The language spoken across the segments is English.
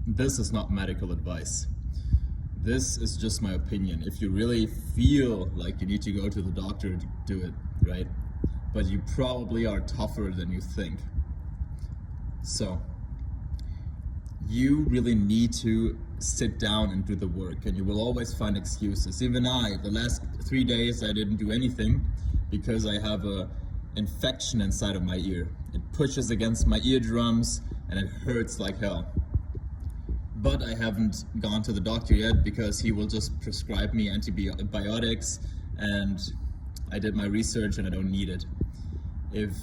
This is not medical advice. This is just my opinion. If you really feel like you need to go to the doctor, do it, right? But you probably are tougher than you think. So you really need to sit down and do the work, and you will always find excuses. Even the last 3 days I didn't do anything because I have a infection inside of my ear. It pushes against my eardrums and it hurts like hell. But I haven't gone to the doctor yet because he will just prescribe me antibiotics, and I did my research and I don't need it. If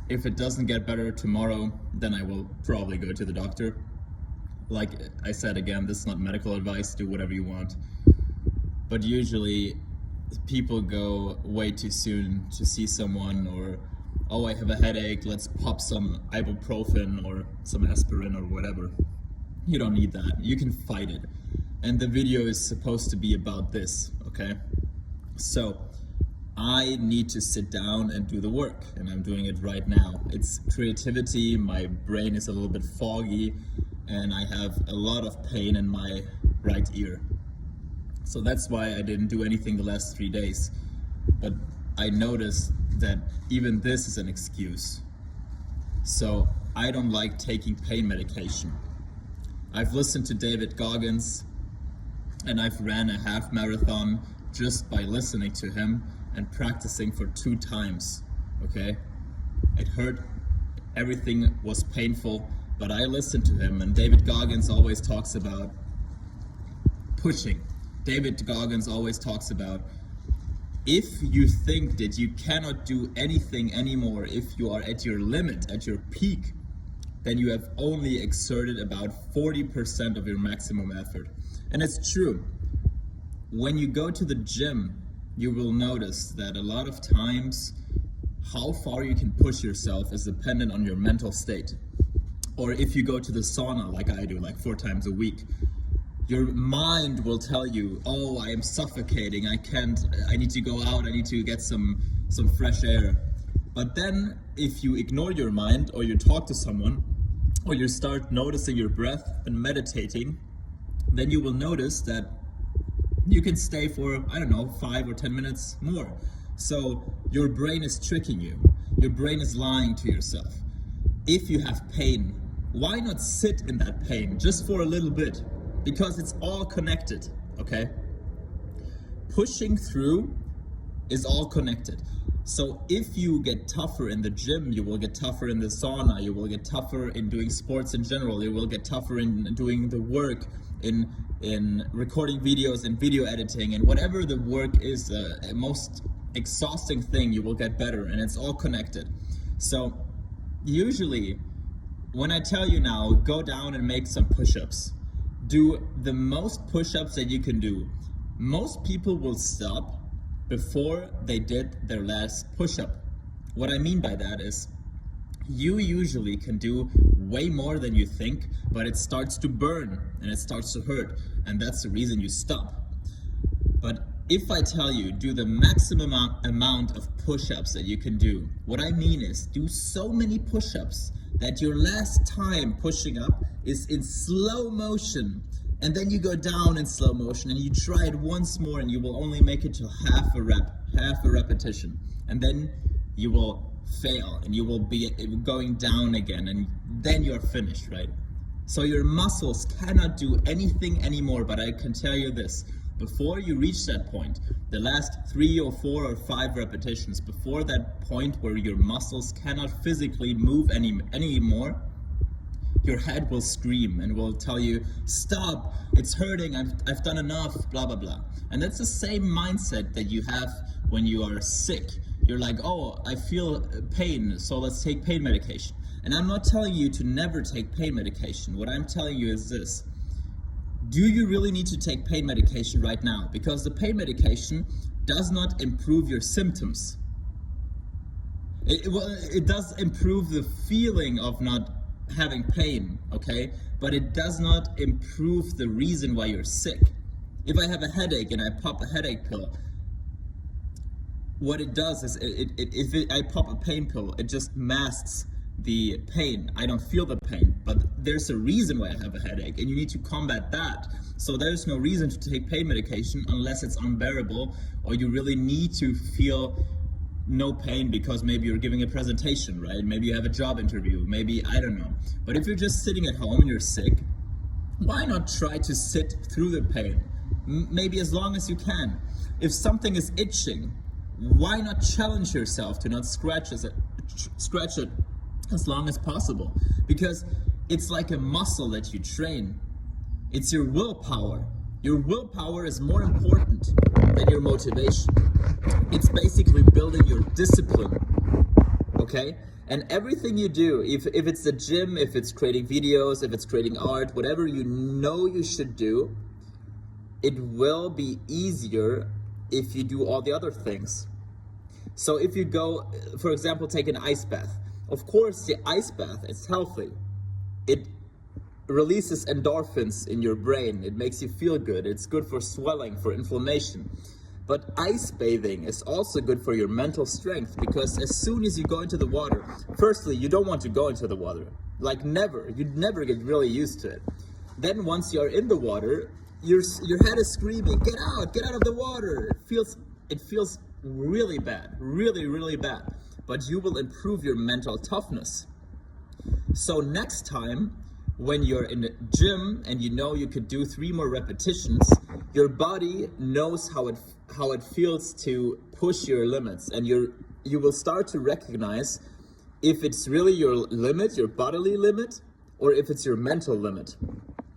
it doesn't get better tomorrow, then I will probably go to the doctor. Like I said again, this is not medical advice, do whatever you want. But usually people go way too soon to see someone, or oh, I have a headache, let's pop some ibuprofen or some aspirin or whatever. You don't need that. You can fight it. And the video is supposed to be about this, okay? So I need to sit down and do the work, and I'm doing it right now. It's creativity, my brain is a little bit foggy, and I have a lot of pain in my right ear. So that's why I didn't do anything the last 3 days. But I noticed that even this is an excuse. So I don't like taking pain medication. I've listened to David Goggins, and I've ran a half marathon just by listening to him and practicing for 2 times, okay? It hurt, everything was painful, but I listened to him, and David Goggins always talks about pushing. David Goggins always talks about, if you think that you cannot do anything anymore, if you are at your limit, at your peak, then you have only exerted about 40% of your maximum effort. And it's true. When you go to the gym, you will notice that a lot of times how far you can push yourself is dependent on your mental state. Or if you go to the sauna like I do, like 4 times a week, your mind will tell you, oh, I am suffocating, I need to go out, I need to get some fresh air. But then if you ignore your mind, or you talk to someone, or you start noticing your breath and meditating, then you will notice that you can stay for, 5 or 10 minutes more. So your brain is tricking you. Your brain is lying to yourself. If you have pain, why not sit in that pain just for a little bit? Because it's all connected, okay? Pushing through is all connected. So if you get tougher in the gym, you will get tougher in the sauna, you will get tougher in doing sports in general, you will get tougher in doing the work, in recording videos and video editing, and whatever the work is, the most exhausting thing, you will get better, and it's all connected. So usually when I tell you now, go down and make some push-ups, do the most push-ups that you can do. Most people will stop before they did their last push-up. What I mean by that is, you usually can do way more than you think, but it starts to burn and it starts to hurt, and that's the reason you stop. But if I tell you, do the maximum amount of push-ups that you can do, what I mean is, do so many push-ups that your last time pushing up is in slow motion, and then you go down in slow motion and you try it once more, and you will only make it to half a repetition, and then you will fail and you will be going down again, and then you're finished, right? So your muscles cannot do anything anymore. But I can tell you this, before you reach that point, the last 3 or 4 or 5 repetitions, before that point where your muscles cannot physically move anymore, your head will scream and will tell you, stop, it's hurting, I've done enough, blah, blah, blah. And that's the same mindset that you have when you are sick. You're like, oh, I feel pain, so let's take pain medication. And I'm not telling you to never take pain medication. What I'm telling you is this. Do you really need to take pain medication right now? Because the pain medication does not improve your symptoms. It does improve the feeling of not having pain, okay? But it does not improve the reason why you're sick. If I have a headache and I pop a headache pill, what it does is, if I pop a pain pill, it just masks the pain. I don't feel the pain, but there's a reason why I have a headache, and you need to combat that. So there's no reason to take pain medication unless it's unbearable, or you really need to feel no pain because maybe you're giving a presentation, right? Maybe you have a job interview, maybe, I don't know. But if you're just sitting at home and you're sick, why not try to sit through the pain? Maybe as long as you can. If something is itching, why not challenge yourself to not scratch it as long as possible? Because it's like a muscle that you train. It's your willpower. Your willpower is more important than your motivation. It's basically building your discipline, okay? And everything you do, if it's the gym, if it's creating videos, if it's creating art, whatever you know you should do, it will be easier if you do all the other things. So if you go, for example, take an ice bath. Of course, the ice bath is healthy. It releases endorphins in your brain. It makes you feel good. It's good for swelling, for inflammation. But ice bathing is also good for your mental strength, because as soon as you go into the water, firstly, you don't want to go into the water. Like never. You'd never get really used to it. Then once you're in the water, your head is screaming, get out of the water. It feels really bad, really, really bad. But you will improve your mental toughness. So next time, when you're in the gym and you know you could do 3 more repetitions, your body knows how it feels to push your limits, and you will start to recognize if it's really your limit, your bodily limit, or if it's your mental limit.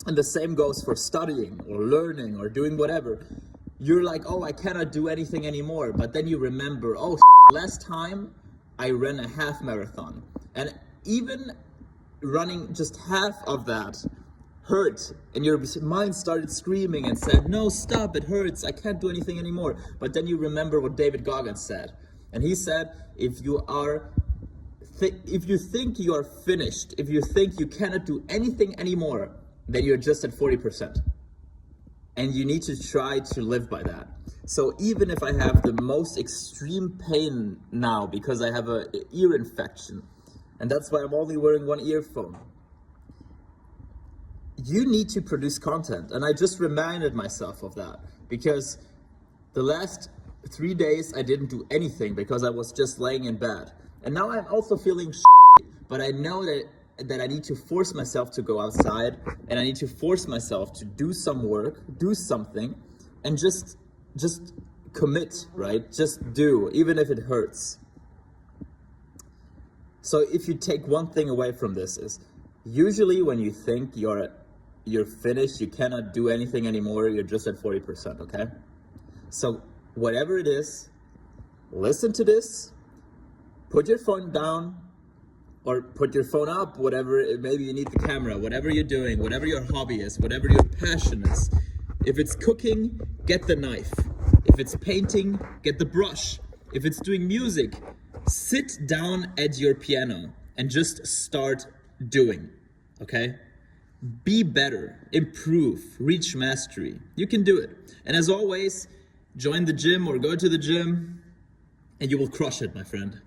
And the same goes for studying or learning or doing whatever. You're like, oh, I cannot do anything anymore, but then you remember, oh, last time I ran a half marathon, and even running just half of that hurt, and your mind started screaming and said, no, stop, it hurts, I can't do anything anymore. But then you remember what David Goggins said, and he said, if you think you are finished, if you think you cannot do anything anymore, then you're just at 40%. And you need to try to live by that. So even if I have the most extreme pain now because I have an ear infection, and that's why I'm only wearing one earphone, you need to produce content. And I just reminded myself of that, because the last 3 days I didn't do anything because I was just laying in bed. And now I'm also feeling but I know that I need to force myself to go outside, and I need to force myself to do some work, do something, and just commit, right? Just do, even if it hurts. So if you take one thing away from this, is usually when you think you're finished, you cannot do anything anymore, you're just at 40%, okay? So whatever it is, listen to this, put your phone down, or put your phone up, whatever, maybe you need the camera, whatever you're doing, whatever your hobby is, whatever your passion is. If it's cooking, get the knife. If it's painting, get the brush. If it's doing music, sit down at your piano and just start doing, okay? Be better, improve, reach mastery. You can do it. And as always, join the gym or go to the gym and you will crush it, my friend.